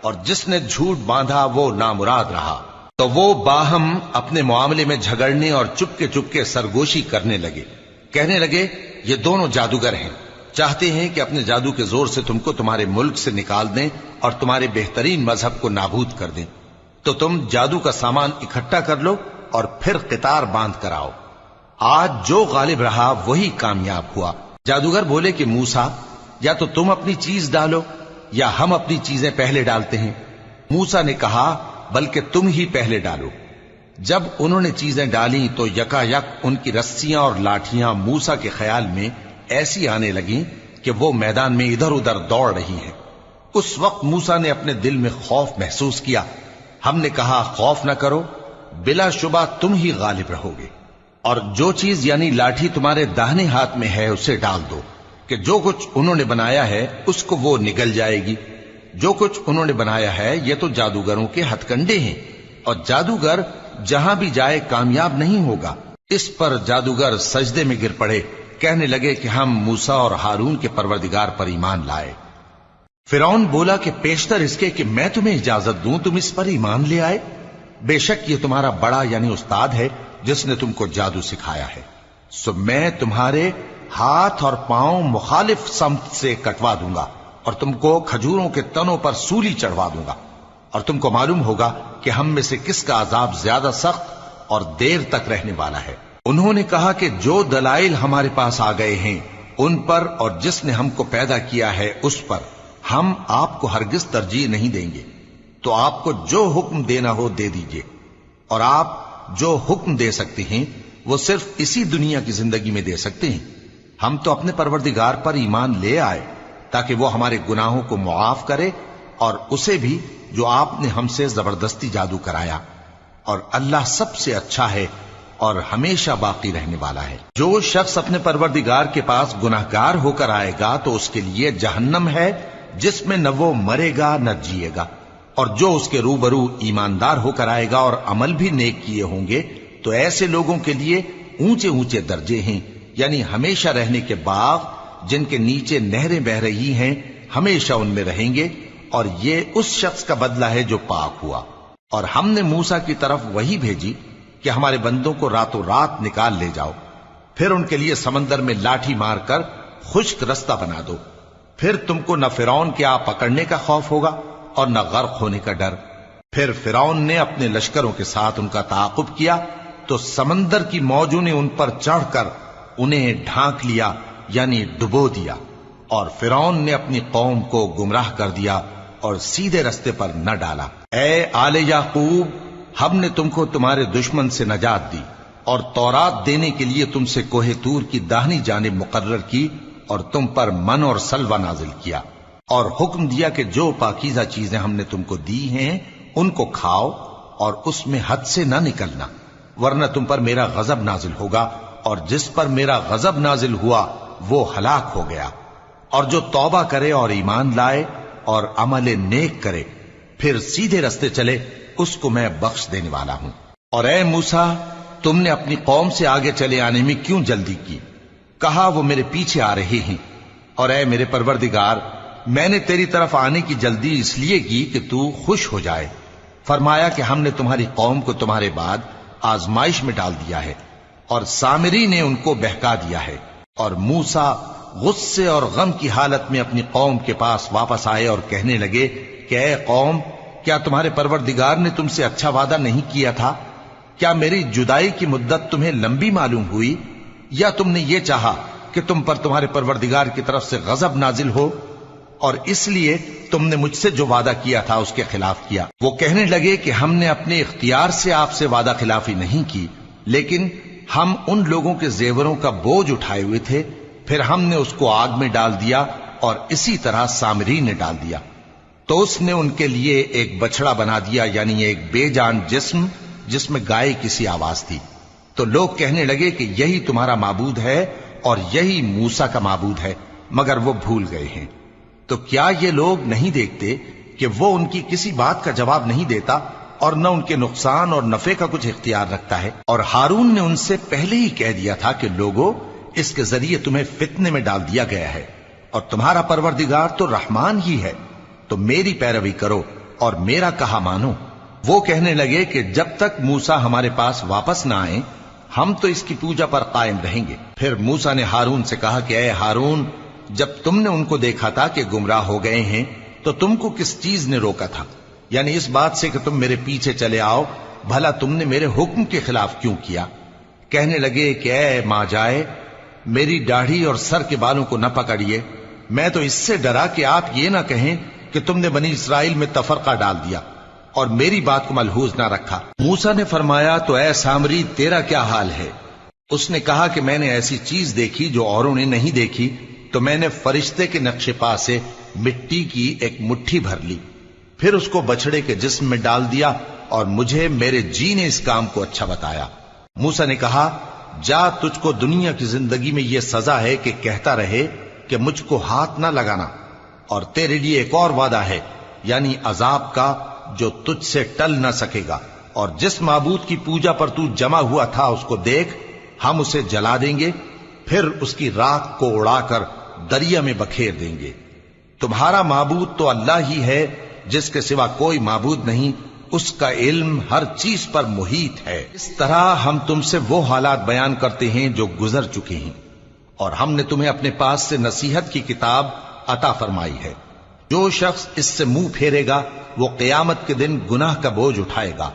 اور جس نے جھوٹ باندھا وہ نامراد رہا۔ تو وہ باہم اپنے معاملے میں جھگڑنے اور چپکے سرگوشی کرنے لگے۔ کہنے لگے، یہ دونوں جادوگر ہیں، چاہتے ہیں کہ اپنے جادو کے زور سے تم کو تمہارے ملک سے نکال دیں اور تمہارے بہترین مذہب کو نابود کر دیں۔ تو تم جادو کا سامان اکٹھا کر لو اور پھر قطار باندھ کر آؤ۔ آج جو غالب رہا وہی کامیاب ہوا۔ جادوگر بولے کہ موسیٰ، یا تو تم اپنی چیز ڈالو یا ہم اپنی چیزیں پہلے ڈالتے ہیں۔ موسیٰ نے کہا، بلکہ تم ہی پہلے ڈالو۔ جب انہوں نے چیزیں ڈالیں تو یکا یک ان کی رسیاں اور لاٹھیاں موسیٰ کے خیال میں ایسی آنے لگیں کہ وہ میدان میں ادھر ادھر دوڑ رہی ہیں۔ اس وقت موسیٰ نے اپنے دل میں خوف محسوس کیا۔ ہم نے کہا، خوف نہ کرو، بلا شبہ تم ہی غالب رہو گے، اور جو چیز یعنی لاٹھی تمہارے داہنے ہاتھ میں ہے اسے ڈال دو، کہ جو کچھ انہوں نے بنایا ہے اس کو وہ نگل جائے گی۔ جو کچھ انہوں نے بنایا ہے یہ تو جادوگروں کے ہتھ کنڈے ہیں، اور جادوگر جہاں بھی جائے کامیاب نہیں ہوگا۔ اس پر جادوگر سجدے میں گر پڑے، کہنے لگے کہ ہم موسیٰ اور ہارون کے پروردگار پر ایمان لائے۔ فرعون بولا کہ پیشتر اس کے کہ میں تمہیں اجازت دوں تم اس پر ایمان لے آئے، بے شک یہ تمہارا بڑا یعنی استاد ہے جس نے تم کو جادو سکھایا ہے، سو میں تمہارے ہاتھ اور پاؤں مخالف سمت سے کٹوا دوں گا، اور تم کو کھجوروں کے تنوں پر سولی چڑھوا دوں گا، اور تم کو معلوم ہوگا کہ ہم میں سے کس کا عذاب زیادہ سخت اور دیر تک رہنے والا ہے۔ انہوں نے کہا کہ جو دلائل ہمارے پاس آ گئے ہیں ان پر اور جس نے ہم کو پیدا کیا ہے اس پر ہم آپ کو ہرگز ترجیح نہیں دیں گے، تو آپ کو جو حکم دینا ہو دے دیجئے، اور آپ جو حکم دے سکتے ہیں وہ صرف اسی دنیا کی زندگی میں دے سکتے ہیں۔ ہم تو اپنے پروردگار پر ایمان لے آئے تاکہ وہ ہمارے گناہوں کو معاف کرے، اور اسے بھی جو آپ نے ہم سے زبردستی جادو کرایا، اور اللہ سب سے اچھا ہے اور ہمیشہ باقی رہنے والا ہے۔ جو شخص اپنے پروردگار کے پاس گناہگار ہو کر آئے گا تو اس کے لیے جہنم ہے جس میں نہ وہ مرے گا نہ جیے گا، اور جو اس کے روبرو ایماندار ہو کر آئے گا اور عمل بھی نیک کیے ہوں گے تو ایسے لوگوں کے لیے اونچے اونچے درجے ہیں، یعنی ہمیشہ رہنے کے باغ جن کے نیچے نہریں بہ رہی ہیں، ہمیشہ ان میں رہیں گے، اور یہ اس شخص کا بدلہ ہے جو پاک ہوا۔ اور ہم نے موسیٰ کی طرف وہی بھیجی کہ ہمارے بندوں کو راتوں رات نکال لے جاؤ، پھر ان کے لیے سمندر میں لاٹھی مار کر خشک رستہ بنا دو، پھر تم کو نہ فرعون کے آ پکڑنے کا خوف ہوگا اور نہ غرق ہونے کا ڈر۔ پھر فرعون نے اپنے لشکروں کے ساتھ ان کا تعاقب کیا تو سمندر کی موجوں نے ان پر چڑھ کر انہیں ڈھانک لیا، یعنی ڈبو دیا، اور فرعون نے اپنی قوم کو گمراہ کر دیا اور سیدھے رستے پر نہ ڈالا۔ اے آل یعقوب، ہم نے تم کو تمہارے دشمن سے نجات دی اور تورات دینے کے لیے تم سے کوہ طور کی داہنی جانب مقرر کی، اور تم پر من اور سلوہ نازل کیا، اور حکم دیا کہ جو پاکیزہ چیزیں ہم نے تم کو دی ہیں ان کو کھاؤ اور اس میں حد سے نہ نکلنا، ورنہ تم پر میرا غضب نازل ہوگا، اور جس پر میرا غضب نازل ہوا وہ ہلاک ہو گیا۔ اور جو توبہ کرے اور ایمان لائے اور عمل نیک کرے پھر سیدھے رستے چلے اس کو میں بخش دینے والا ہوں۔ اور اے موسیٰ، تم نے اپنی قوم سے آگے چلے آنے میں کیوں جلدی کی؟ کہا وہ میرے پیچھے آ رہے ہیں۔ اور اے میرے پروردگار، میں نے تیری طرف آنے کی جلدی اس لیے کی کہ تو خوش ہو جائے۔ فرمایا کہ ہم نے تمہاری قوم کو تمہارے بعد آزمائش میں ڈال دیا ہے، اور سامری نے ان کو بہکا دیا ہے۔ اور موسیٰ غصے اور غم کی حالت میں اپنی قوم کے پاس واپس آئے اور کہنے لگے کہ اے قوم، کیا تمہارے پروردگار نے تم سے اچھا وعدہ نہیں کیا تھا؟ کیا میری جدائی کی مدت تمہیں لمبی معلوم ہوئی، یا تم نے یہ چاہا کہ تم پر تمہارے پروردگار کی طرف سے غضب نازل ہو اور اس لیے تم نے مجھ سے جو وعدہ کیا تھا اس کے خلاف کیا؟ وہ کہنے لگے کہ ہم نے اپنے اختیار سے آپ سے وعدہ خلافی نہیں کی، لیکن ہم ان لوگوں کے زیوروں کا بوجھ اٹھائے ہوئے تھے، پھر ہم نے اس کو آگ میں ڈال دیا اور اسی طرح سامری نے ڈال دیا۔ تو اس نے ان کے لیے ایک بچڑا بنا دیا، یعنی ایک بے جان جسم جس میں گائے کسی آواز تھی۔ تو لوگ کہنے لگے کہ یہی تمہارا معبود ہے اور یہی موسیٰ کا معبود ہے، مگر وہ بھول گئے ہیں۔ تو کیا یہ لوگ نہیں دیکھتے کہ وہ ان کی کسی بات کا جواب نہیں دیتا اور نہ ان کے نقصان اور نفع کا کچھ اختیار رکھتا ہے؟ اور ہارون نے ان سے پہلے ہی کہہ دیا تھا کہ لوگوں، اس کے ذریعے تمہیں فتنے میں ڈال دیا گیا ہے، اور تمہارا پروردگار تو رحمان ہی ہے، تو میری پیروی کرو اور میرا کہا مانو۔ وہ کہنے لگے کہ جب تک موسیٰ ہمارے پاس واپس نہ آئیں ہم تو اس کی پوجا پر قائم رہیں گے۔ پھر موسیٰ نے ہارون سے کہا کہ اے ہارون، جب تم نے ان کو دیکھا تھا کہ گمراہ ہو گئے ہیں تو تم کو کس چیز نے روکا تھا؟ یعنی اس بات سے کہ تم میرے پیچھے چلے آؤ، بھلا تم نے میرے حکم کے خلاف کیوں کیا؟ کہنے لگے کہ اے ماں جائے، میری داڑھی اور سر کے بالوں کو نہ پکڑیے، میں تو اس سے ڈرا کہ آپ یہ نہ کہیں کہ تم نے بنی اسرائیل میں تفرقہ ڈال دیا اور میری بات کو ملحوظ نہ رکھا۔ موسیٰ نے فرمایا تو اے سامری تیرا کیا حال ہے؟ اس نے کہا کہ میں نے ایسی چیز دیکھی جو اوروں نے نہیں دیکھی، تو میں نے فرشتے کے نقش پا سے مٹی کی ایک مٹھی بھر لی، پھر اس کو بچڑے کے جسم میں ڈال دیا اور مجھے میرے جی نے اس کام کو اچھا بتایا۔ موسیٰ نے کہا جا، تجھ کو دنیا کی زندگی میں یہ سزا ہے کہ کہتا رہے کہ مجھ کو ہاتھ نہ لگانا، اور تیرے لیے ایک اور وعدہ ہے، یعنی عذاب کا جو تجھ سے ٹل نہ سکے گا، اور جس معبود کی پوجا پر تو جمع ہوا تھا اس کو دیکھ، ہم اسے جلا دیں گے، پھر اس کی راکھ کو اڑا کر دریا میں بکھیر دیں گے۔ تمہارا معبود تو اللہ ہی ہے، جس کے سوا کوئی معبود نہیں، اس کا علم ہر چیز پر محیط ہے۔ اس طرح ہم تم سے وہ حالات بیان کرتے ہیں جو گزر چکے ہیں، اور ہم نے تمہیں اپنے پاس سے نصیحت کی کتاب عطا فرمائی ہے۔ جو شخص اس سے منہ پھیرے گا وہ قیامت کے دن گناہ کا بوجھ اٹھائے گا۔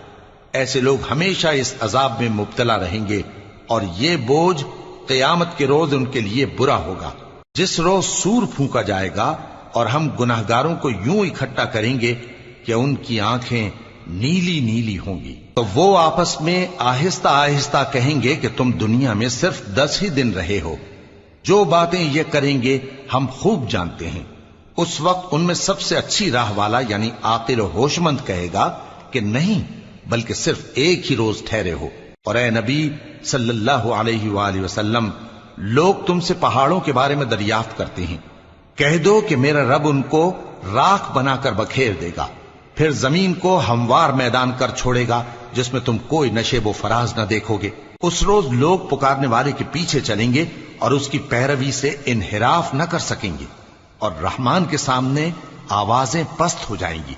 ایسے لوگ ہمیشہ اس عذاب میں مبتلا رہیں گے، اور یہ بوجھ قیامت کے روز ان کے لیے برا ہوگا، جس روز سور پھونکا جائے گا اور ہم گناہگاروں کو یوں اکٹھا کریں گے کہ ان کی آنکھیں نیلی نیلی ہوں گی۔ تو وہ آپس میں آہستہ آہستہ کہیں گے کہ تم دنیا میں صرف 10 ہی دن رہے ہو، جو باتیں یہ کریں گے ہم خوب جانتے ہیں۔ اس وقت ان میں سب سے اچھی راہ والا یعنی عاقل و ہوش مند کہے گا کہ نہیں، بلکہ صرف ایک ہی روز ٹھہرے ہو۔ اور اے نبی صلی اللہ علیہ وآلہ وسلم، لوگ تم سے پہاڑوں کے بارے میں دریافت کرتے ہیں، کہہ دو کہ میرا رب ان کو راکھ بنا کر بکھیر دے گا، پھر زمین کو ہموار میدان کر چھوڑے گا جس میں تم کوئی نشیب و فراز نہ دیکھو گے۔ اس روز لوگ پکارنے والے کے پیچھے چلیں گے اور اس کی پیروی سے انحراف نہ کر سکیں گے، اور رحمان کے سامنے آوازیں پست ہو جائیں گی،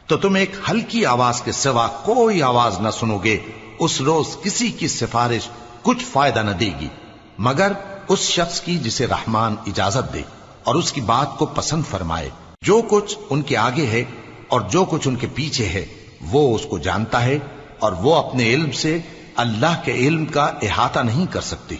تو تم ایک ہلکی آواز کے سوا کوئی آواز نہ سنو گے۔ اس روز کسی کی سفارش کچھ فائدہ نہ دے گی مگر اس شخص کی جسے رحمان اجازت دے اور اس کی بات کو پسند فرمائے۔ جو کچھ ان کے آگے ہے اور جو کچھ ان کے پیچھے ہے وہ اس کو جانتا ہے، اور وہ اپنے علم سے اللہ کے علم کا احاطہ نہیں کر سکتی۔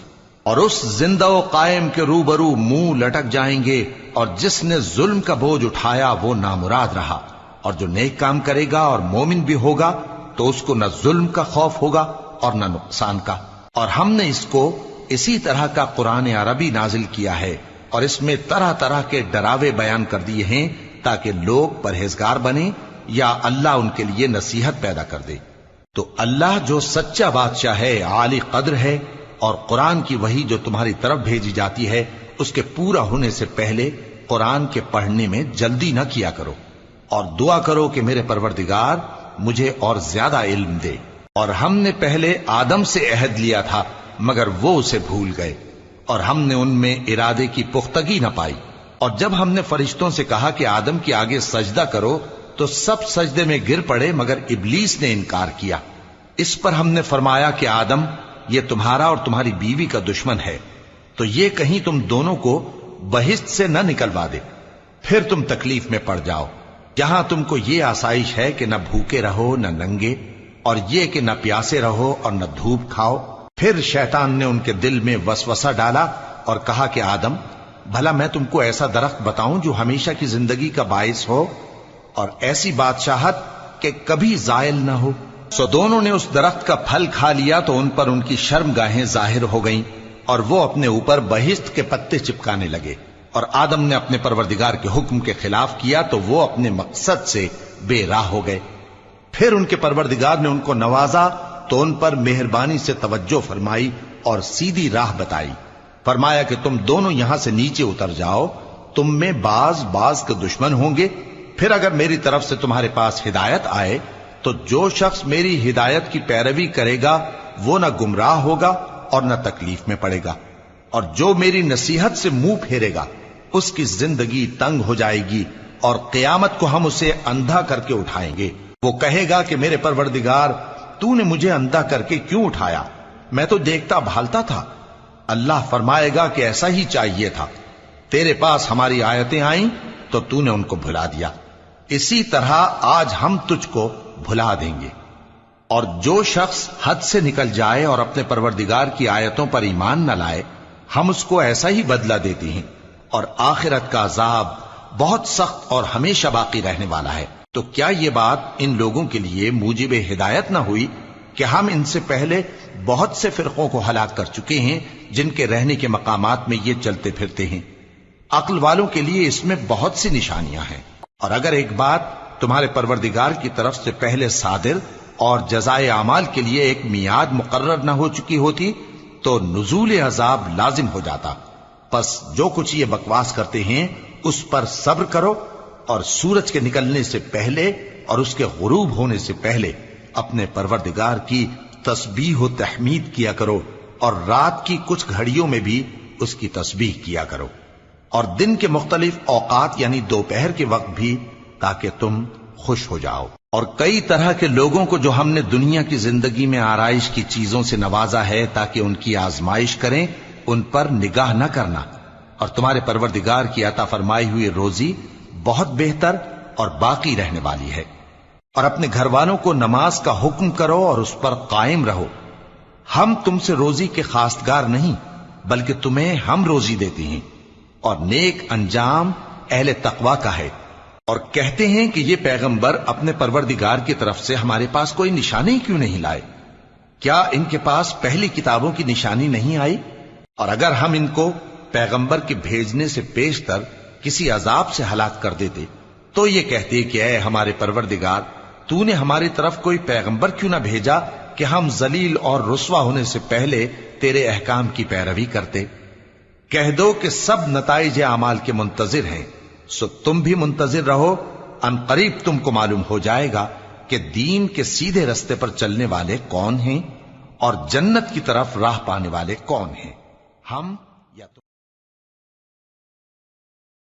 اور اس زندہ و قائم کے روبرو منہ لٹک جائیں گے، اور جس نے ظلم کا بوجھ اٹھایا وہ نامراد رہا، اور جو نیک کام کرے گا اور مومن بھی ہوگا تو اس کو نہ ظلم کا خوف ہوگا اور نہ نقصان کا۔ اور ہم نے اس کو اسی طرح کا قرآن عربی نازل کیا ہے، اور اس میں طرح طرح کے ڈراوے بیان کر دیے ہیں تاکہ لوگ پرہیزگار بنیں یا اللہ ان کے لیے نصیحت پیدا کر دے۔ تو اللہ جو سچا بادشاہ ہے، عالی قدر ہے، اور قرآن کی وحی جو تمہاری طرف بھیجی جاتی ہے اس کے پورا ہونے سے پہلے قرآن کے پڑھنے میں جلدی نہ کیا کرو، اور دعا کرو کہ میرے پروردگار مجھے اور زیادہ علم دے۔ اور ہم نے پہلے آدم سے عہد لیا تھا مگر وہ اسے بھول گئے، اور ہم نے ان میں ارادے کی پختگی نہ پائی۔ اور جب ہم نے فرشتوں سے کہا کہ آدم کے آگے سجدہ کرو تو سب سجدے میں گر پڑے مگر ابلیس نے انکار کیا۔ اس پر ہم نے فرمایا کہ آدم، یہ تمہارا اور تمہاری بیوی کا دشمن ہے، تو یہ کہیں تم دونوں کو بہشت سے نہ نکلوا دے، پھر تم تکلیف میں پڑ جاؤ۔ یہاں تم کو یہ آسائش ہے کہ نہ بھوکے رہو نہ ننگے، اور یہ کہ نہ پیاسے رہو اور نہ دھوپ کھاؤ۔ پھر شیطان نے ان کے دل میں وسوسہ ڈالا اور کہا کہ آدم، بھلا میں تم کو ایسا درخت بتاؤں جو ہمیشہ کی زندگی کا باعث ہو اور ایسی بادشاہت کہ کبھی زائل نہ ہو؟ سو دونوں نے اس درخت کا پھل کھا لیا تو ان پر ان کی شرمگاہیں ظاہر ہو گئیں اور وہ اپنے اوپر بہشت کے پتے چپکانے لگے، اور آدم نے اپنے پروردگار کے حکم کے خلاف کیا تو وہ اپنے مقصد سے بے راہ ہو گئے۔ پھر ان کے پروردگار نے ان کو نوازا تو ان پر مہربانی سے توجہ فرمائی اور سیدھی راہ بتائی۔ فرمایا کہ تم دونوں یہاں سے نیچے اتر جاؤ، تم میں بعض کے دشمن ہوں گے، پھر اگر میری طرف سے تمہارے پاس ہدایت آئے تو جو شخص میری ہدایت کی پیروی کرے گا وہ نہ گمراہ ہوگا اور نہ تکلیف میں پڑے گا، اور جو میری نصیحت سے منہ پھیرے گا اس کی زندگی تنگ ہو جائے گی، اور قیامت کو ہم اسے اندھا کر کے اٹھائیں گے۔ وہ کہے گا کہ میرے پروردگار، تو نے مجھے اندھا کر کے کیوں اٹھایا؟ میں تو دیکھتا بھالتا تھا۔ اللہ فرمائے گا کہ ایسا ہی چاہیے تھا، تیرے پاس ہماری آیتیں آئیں تو نے ان کو بھلا دیا، اسی طرح آج ہم تجھ کو بھلا دیں گے۔ اور جو شخص حد سے نکل جائے اور اپنے پروردگار کی آیتوں پر ایمان نہ لائے، ہم اس کو ایسا ہی بدلہ دیتے ہیں، اور آخرت کا عذاب بہت سخت اور ہمیشہ باقی رہنے والا ہے۔ تو کیا یہ بات ان لوگوں کے لیے موجب ہدایت نہ ہوئی کہ ہم ان سے پہلے بہت سے فرقوں کو ہلاک کر چکے ہیں جن کے رہنے کے مقامات میں یہ چلتے پھرتے ہیں؟ عقل والوں کے لیے اس میں بہت سی نشانیاں ہیں، اور اگر ایک بات تمہارے پروردگار کی طرف سے پہلے صادر اور جزائے اعمال کے لیے ایک میعاد مقرر نہ ہو چکی ہوتی تو نزول عذاب لازم ہو جاتا۔ پس جو کچھ یہ بکواس کرتے ہیں اس پر صبر کرو، اور سورج کے نکلنے سے پہلے اور اس کے غروب ہونے سے پہلے اپنے پروردگار کی تسبیح و تحمید کیا کرو، اور رات کی کچھ گھڑیوں میں بھی اس کی تسبیح کیا کرو، اور دن کے مختلف اوقات یعنی دوپہر کے وقت بھی، تاکہ تم خوش ہو جاؤ۔ اور کئی طرح کے لوگوں کو جو ہم نے دنیا کی زندگی میں آرائش کی چیزوں سے نوازا ہے تاکہ ان کی آزمائش کریں، ان پر نگاہ نہ کرنا، اور تمہارے پروردگار کی عطا فرمائی ہوئی روزی بہت بہتر اور باقی رہنے والی ہے۔ اور اپنے گھر والوں کو نماز کا حکم کرو اور اس پر قائم رہو۔ ہم تم سے روزی کے خواستگار نہیں، بلکہ تمہیں ہم روزی دیتے ہیں، اور نیک انجام اہل تقوی کا ہے۔ اور کہتے ہیں کہ یہ پیغمبر اپنے پروردگار کی طرف سے ہمارے پاس کوئی نشانی کیوں نہیں لائے؟ کیا ان کے پاس پہلی کتابوں کی نشانی نہیں آئی؟ اور اگر ہم ان کو پیغمبر کے بھیجنے سے پیشتر کسی عذاب سے ہلاک کر دیتے تو یہ کہتے کہ اے ہمارے پروردگار، تو نے ہماری طرف کوئی پیغمبر کیوں نہ بھیجا کہ ہم ذلیل اور رسوا ہونے سے پہلے تیرے احکام کی پیروی کرتے۔ کہہ دو کہ سب نتائج اعمال کے منتظر ہیں، سو تم بھی منتظر رہو، ان قریب تم کو معلوم ہو جائے گا کہ دین کے سیدھے رستے پر چلنے والے کون ہیں اور جنت کی طرف راہ پانے والے کون ہیں۔ ہم